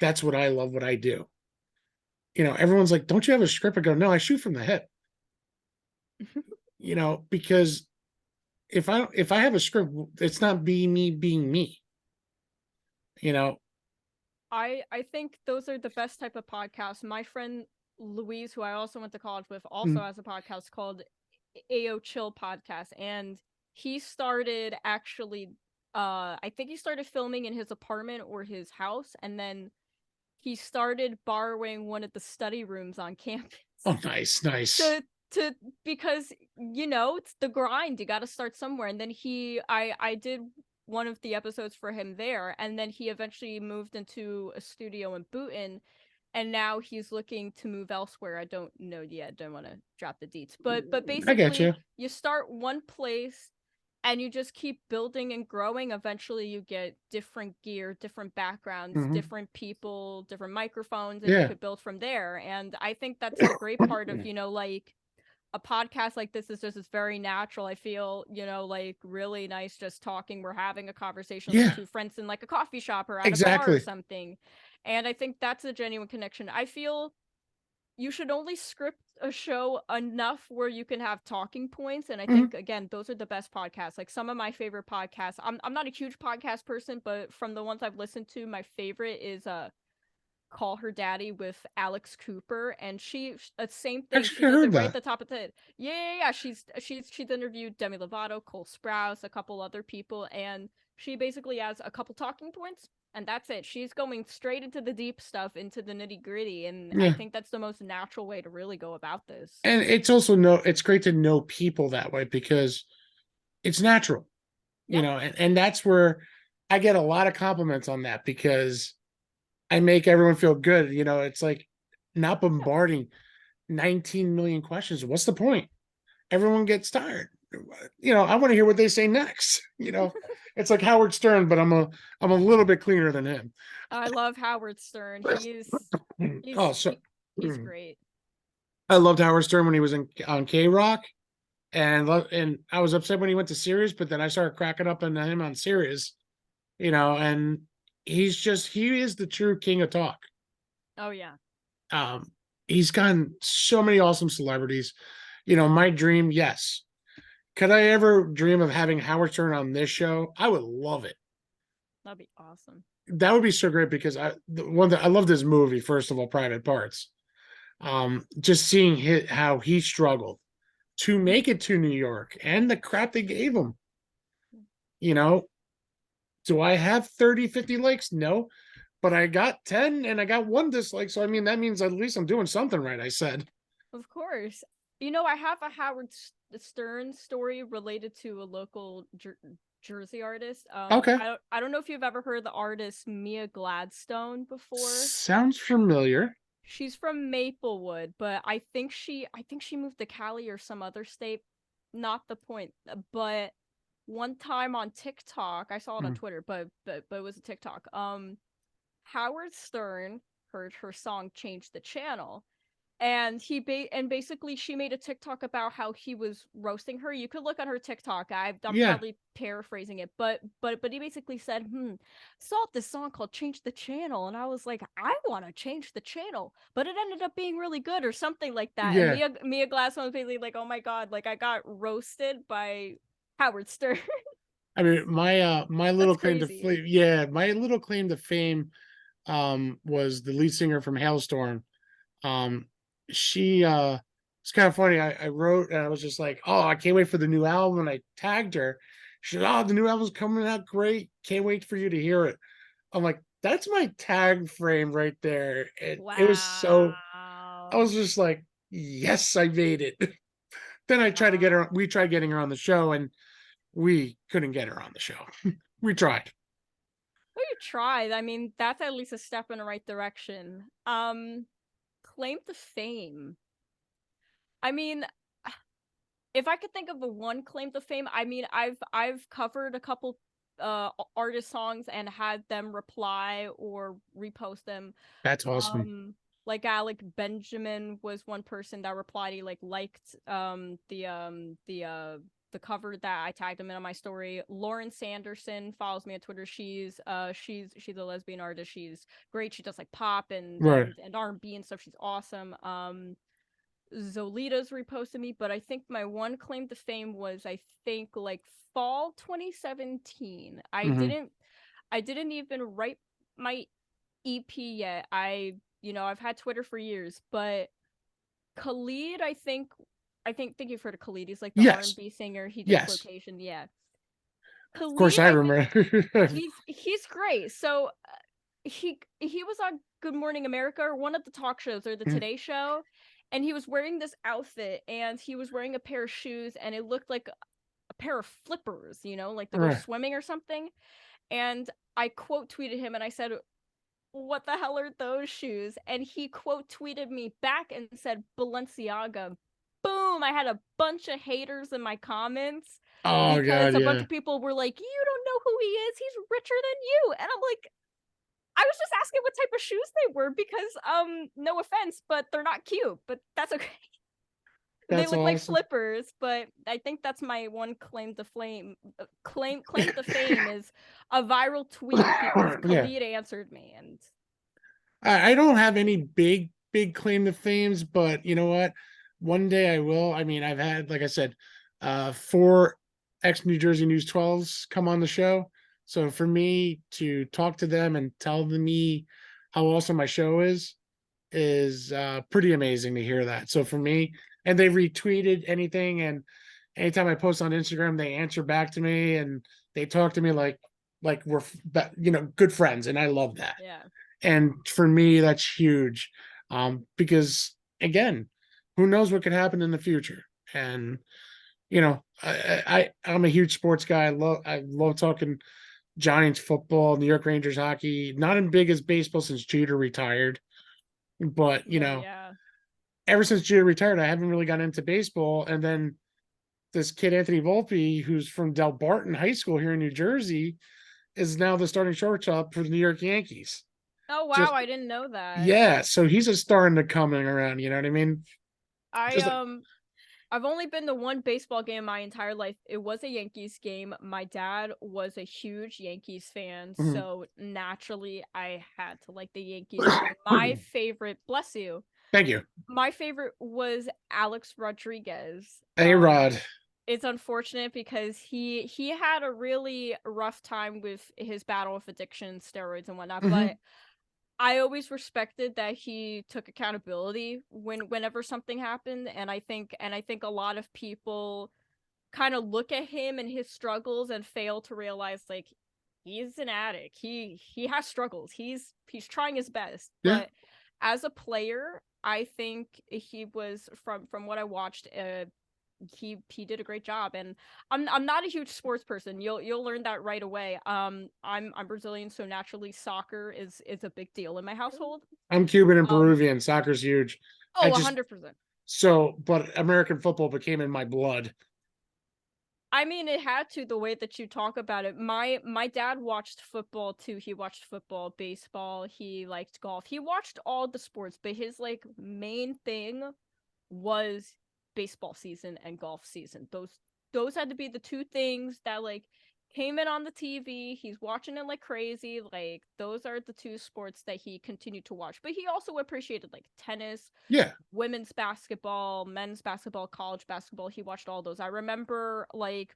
that's what I love, what I do. Everyone's like, don't you have a script? I go, no, I shoot from the hip. Because if I have a script, it's not being me. You know. I think those are the best type of podcasts. My friend Louise, who I also went to college with, also Mm. has a podcast called AO Chill Podcast, and he started actually I think he started filming in his apartment or his house, and then he started borrowing one of the study rooms on campus Oh, nice. to to because it's the grind. You got to start somewhere. And then I did one of the episodes for him there, and then he eventually moved into a studio in Boonton, and now he's looking to move elsewhere. I don't know yet. Don't want to drop the deets, but I get basically you. you start one place and you just keep building and growing. Eventually you get different gear, different backgrounds, Mhm. different people, different microphones, and you Yeah. could build from there. And I think that's the great part of like a podcast like this is just it's very natural. I feel like really nice just talking. We're having a conversation like Yeah. two friends in like a coffee shop or at a bar or Exactly. something. And I think that's a genuine connection. I feel you should only script a show enough where you can have talking points. And I Mhm. think again, those are the best podcasts. Like some of my favorite podcasts. I'm not a huge podcast person, but from the ones I've listened to, my favorite is Call Her Daddy with Alex Cooper, and she same thing. She Actually, I does heard it right at that. the top of the head. Yeah. She's interviewed Demi Lovato, Cole Sprouse, a couple other people, and she basically has a couple talking points, and that's it. She's going straight into the deep stuff, into the nitty gritty, and I Yeah. think that's the most natural way to really go about this. And it's great to know people that way because it's natural, Yeah, and that's where I get a lot of compliments on that because I make everyone feel good. It's like not yeah, bombarding. 19 million questions. What's the point? Everyone gets tired. I want to hear what they say next. It's like Howard Stern, but I'm a little bit cleaner than him. I love Howard Stern. Oh, so He's great. I loved Howard Stern when he was on K Rock, and I was upset when he went to Sirius, but then I started cracking up on him on Sirius. And he is the true king of talk. Oh yeah. Um, he's gotten so many awesome celebrities. My dream, yes. Could I ever dream of having Howard Stern on this show? I would love it. That'd be awesome. That would be so great because I love this movie. First of all, Private Parts. Just seeing how he struggled to make it to New York and the crap they gave him. Do I have 30, 50 likes? No, but I got 10 and I got one dislike. So, I mean, that means at least I'm doing something right, I said. Of course. I have a Howard Stern story related to a local Jersey artist. Okay. I don't know if you've ever heard the artist Mia Gladstone before. Sounds familiar. She's from Maplewood, but I think she moved to Cali or some other state. Not the point. But one time on TikTok, I saw it on Twitter, but it was a TikTok. Howard Stern heard her song Change the Channel, and basically she made a TikTok about how he was roasting her. You could look on her TikTok. I'm probably paraphrasing it, but he basically said, saw this song called Change the Channel, and I was like, I want to change the channel, but it ended up being really good or something like that. Yeah. And Mia Glassman was basically like, oh my god, like I got roasted by Howard Stern. I mean, my little claim to fame, was the lead singer from Hailstorm. She it's kind of funny. I wrote and I was just like, oh, I can't wait for the new album. And I tagged her. She said, oh, the new album's coming out great. Can't wait for you to hear it. I'm like, that's my tag frame right there. And Wow. it was so, I was just like, yes, I made it. Then I tried to get her, we tried getting her on the show and we couldn't get her on the show. We tried. Well, you tried. I mean, that's at least a step in the right direction. Claim to fame. I mean, if I could think of a one claim to fame, I mean, I've covered a couple artist songs and had them reply or repost them. That's awesome. Like Alec Benjamin was one person that replied. He liked the cover that I tagged him in on my story. Lauren Sanderson follows me on Twitter. She's a lesbian artist. She's great. She does like pop and R&B and stuff. She's awesome. Zolita's reposted me, but I think my one claim to fame was like fall 2017. I didn't even write my EP yet. I've had Twitter for years, but Khalid, I think thank you for the Khalid. He's like the R&B singer. He does Location. Yeah. Khalid, of course, I remember. he's great. So he was on Good Morning America or one of the talk shows or the Today Show, and he was wearing this outfit and he was wearing a pair of shoes and it looked like a pair of flippers, like to go swimming or something. And I quote tweeted him and I said, what the hell are those shoes? And he quote tweeted me back and said, Balenciaga. Boom! I had a bunch of haters in my comments because a bunch of people were like, you don't know who he is. He's richer than you. And I'm like, I was just asking what type of shoes they were because, no offense, but they're not cute, but that's okay. They look like flippers, but I think that's my one claim to fame. Claim to fame is a viral tweet because Khalid answered me, and I don't have any big claim to fames, but you know what? One day I will. I mean, I've had, like I said, 4 ex New Jersey News 12s come on the show. So for me to talk to them and tell me how awesome my show is pretty amazing to hear that. So for me, and they retweeted anything, and anytime I post on Instagram, they answer back to me and they talk to me like we're good friends, and I love that. Yeah. And for me, that's huge, because again, who knows what could happen in the future? And I'm a huge sports guy. I love talking Giants football, New York Rangers hockey. Not as big as baseball since Jeter retired, but ever since Gio retired, I haven't really gotten into baseball. And then this kid, Anthony Volpe, who's from Del Barton High School here in New Jersey, is now the starting shortstop for the New York Yankees. Oh wow, Just I didn't know that. yeah, so he's just starting to coming around. You know what I mean? I Just like, I've only been to one baseball game my entire life. It was a Yankees game. My dad was a huge Yankees fan, mhm. so naturally I had to like the Yankees. But my favorite, bless you, Thank you, my favorite was Alex Rodriguez. A Rod. It's unfortunate because he had a really rough time with his battle with addiction, steroids and whatnot, but Hmm. I always respected that he took accountability whenever something happened, and I think a lot of people kind of look at him and his struggles and fail to realize like he's an addict. He has struggles. He's trying his best, Yeah, but as a player, I think he was from what I watched he did a great job, and I'm not a huge sports person. You'll learn that right away. I'm Brazilian, so naturally soccer is a big deal in my household. I'm Cuban and Um Peruvian. Soccer's huge. I oh, just 100%. but American football became in my blood. I mean, it had to, the way that you talk about it. My dad watched football too. He watched football, baseball, he liked golf. He watched all the sports, but his like main thing was baseball season and golf season. Those had to be the two things that like came in on the TV. He's watching it like crazy. Like those are the two sports that he continued to watch. But he also appreciated like tennis, Yeah, women's basketball, men's basketball, college basketball. He watched all those. I remember like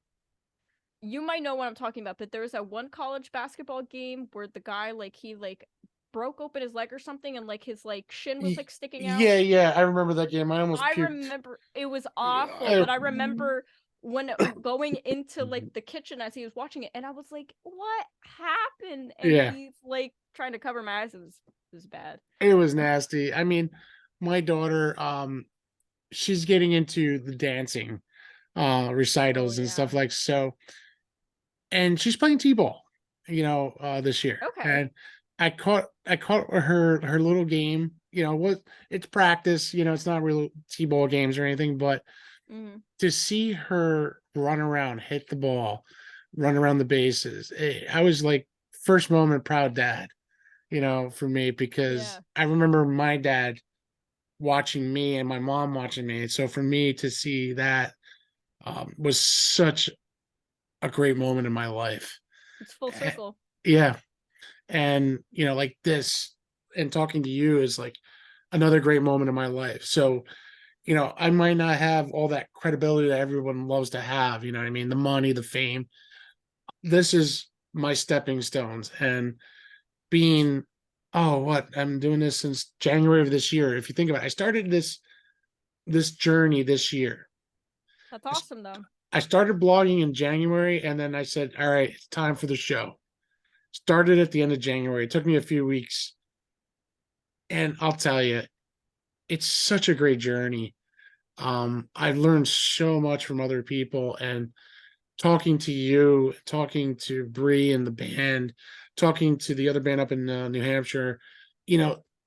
you might know what I'm talking about, but there was that one college basketball game where the guy like he like broke open his leg or something and like his like shin was like sticking out. yeah, yeah. I remember that game. I almost I puked. remember it was awful, I, but I remember when going into like the kitchen as he was watching it, and I was like, "What happened?" And yeah, he's like trying to cover my eyes. It was bad. it was nasty. I mean, my daughter, she's getting into the dancing Oh recitals and yeah. stuff like so, and she's playing t-ball, this year. Okay. And I caught her little game. What it's practice. It's not real t-ball games or anything, but Mm-hmm. to see her run around, hit the ball, run around the bases, I was like first moment proud dad. For me because Yeah. I remember my dad watching me and my mom watching me. So for me to see that was such a great moment in my life. It's full Eh, circle. Yeah. And, like this and talking to you is like another great moment in my life. So, I might not have all that credibility that everyone loves to have, you know what I mean? The money, the fame. This is my stepping stones. And being, oh, what? I'm doing this since January of this year. If you think about it, I started this journey this year. That's awesome though. I started blogging in January and then I said, all right, it's time for the show. Started at the end of January. It took me a few weeks. And I'll tell you, it's such a great journey. I've learned so much from other people and talking to you, talking to Bree and the band, talking to the other band up in New Hampshire,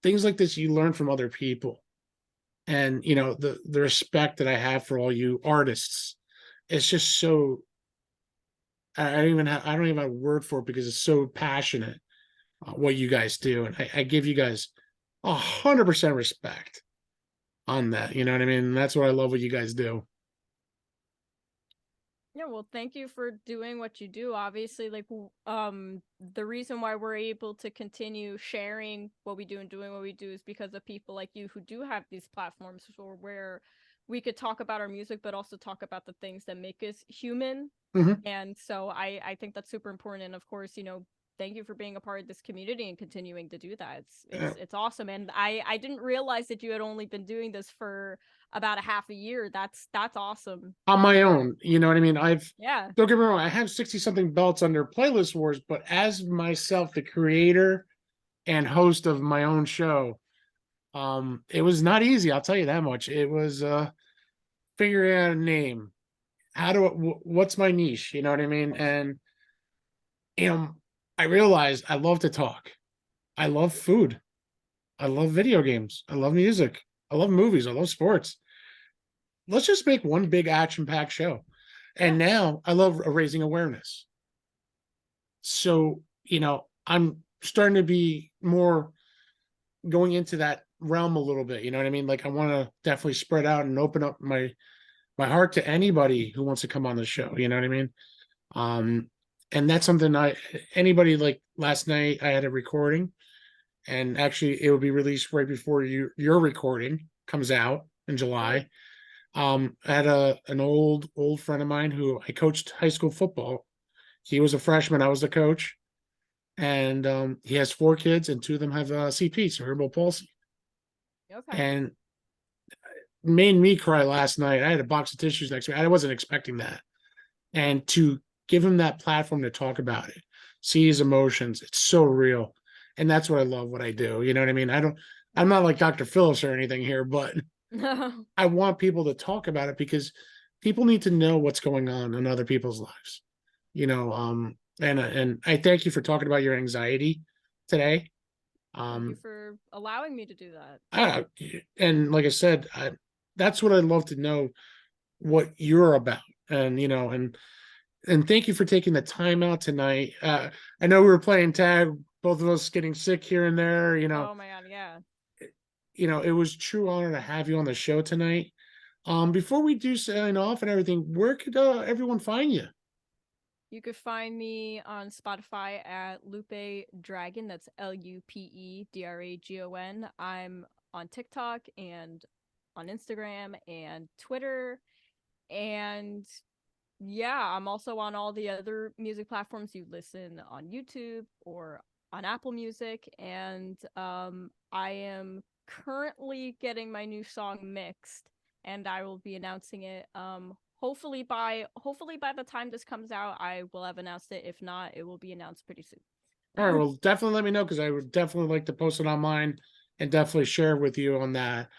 things like this you learn from other people. And the respect that I have for all you artists, it's just so I don't even have a word for it because it's so passionate what you guys do, and I give you guys 100% respect on that. You know what I mean? That's what I love what you guys do. Yeah, well, thank you for doing what you do. Obviously, like the reason why we're able to continue sharing what we do and doing what we do is because of people like you who do have these platforms where we could talk about our music but also talk about the things that make us human. Hmm. And so I think that's super important, and of course, thank you for being a part of this community and continuing to do that. It's awesome, and I didn't realize that you had only been doing this for about a half a year. That's awesome. On my own, you know what I mean? Yeah. Don't get me wrong, I have 60 something belts under Playlist Wars, but as myself, the creator and host of my own show, it was not easy. I'll tell you that much. It was figuring out a name. What's my niche? You know what I mean? And you know, I realized I love to talk. I love food. I love video games. I love music. I love movies. I love sports. Let's just make one big action-packed show. And Yeah. now I love raising awareness. So, I'm starting to be more going into that realm a little bit. You know what I mean? Like I want to definitely spread out and open up my heart to anybody who wants to come on the show. You know what I mean? Um, and that's something anybody like last night I had a recording, and actually it will be released right before your recording comes out in Great. July. I had an old friend of mine who I coached high school football. He was a freshman, I was the coach, and he has 4 kids, and 2 of them have CP, cerebral palsy, Okay. and made me cry last night. I had a box of tissues next to me. I wasn't expecting that, and to give him that platform to talk about it, see his emotions, it's so real, and that's what I love. What I do, you know what I mean? I'm not like Dr. Phillips or anything here, but I want people to talk about it because people need to know what's going on in other people's lives. And I thank you for talking about your anxiety today. Thank you Um, for allowing me to do that. I, and like I said, that's what I'd love to know what you're about, and and thank you for taking the time out tonight. I know we were playing tag, both of us getting sick here and there. Oh my god, yeah. It was true honor to have you on the show tonight. Before we do sign off and everything, where could everyone find you? You could find me on Spotify at Lupe Dragon. That's LupeDragon. I'm on TikTok and on Instagram and Twitter. And yeah, I'm also on all the other music platforms you listen on YouTube or on Apple Music. And I am currently getting my new song mixed, and I will be announcing it. Hopefully by the time this comes out, I will have announced it. If not, it will be announced pretty All right, soon. well, definitely let me know because I would definitely like to post it on mine and definitely share with you on that.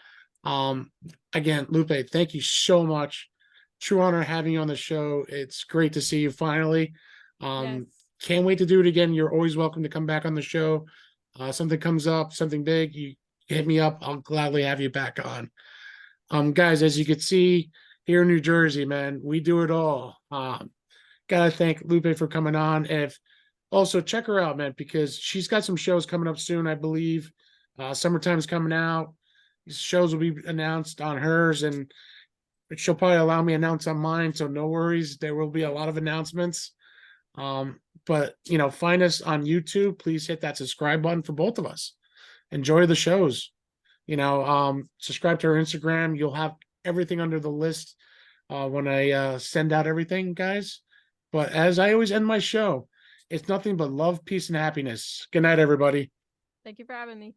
Um, Again, Lupe, thank you so much. True honor having you on the show. It's great to see you finally. Yes. Um, can't wait to do it again. You're always welcome to come back on the show. Something comes up, something big, you hit me up. I'll gladly have you back on. Guys, as you can see here in New Jersey, man, we do it all. Gotta thank Lupe for coming on. If also check her out, man, because she's got some shows coming up soon, I believe. Summertime's coming out. These shows will be announced on hers, and she'll probably allow me to announce on mine. So no worries, there will be a lot of announcements. But find us on YouTube. Please hit that subscribe button for both of us. Enjoy the shows. Subscribe to our Instagram. You'll have everything under the list when I send out everything, guys. But as I always end my show, it's nothing but love, peace, and happiness. Good night, everybody. Thank you for having me.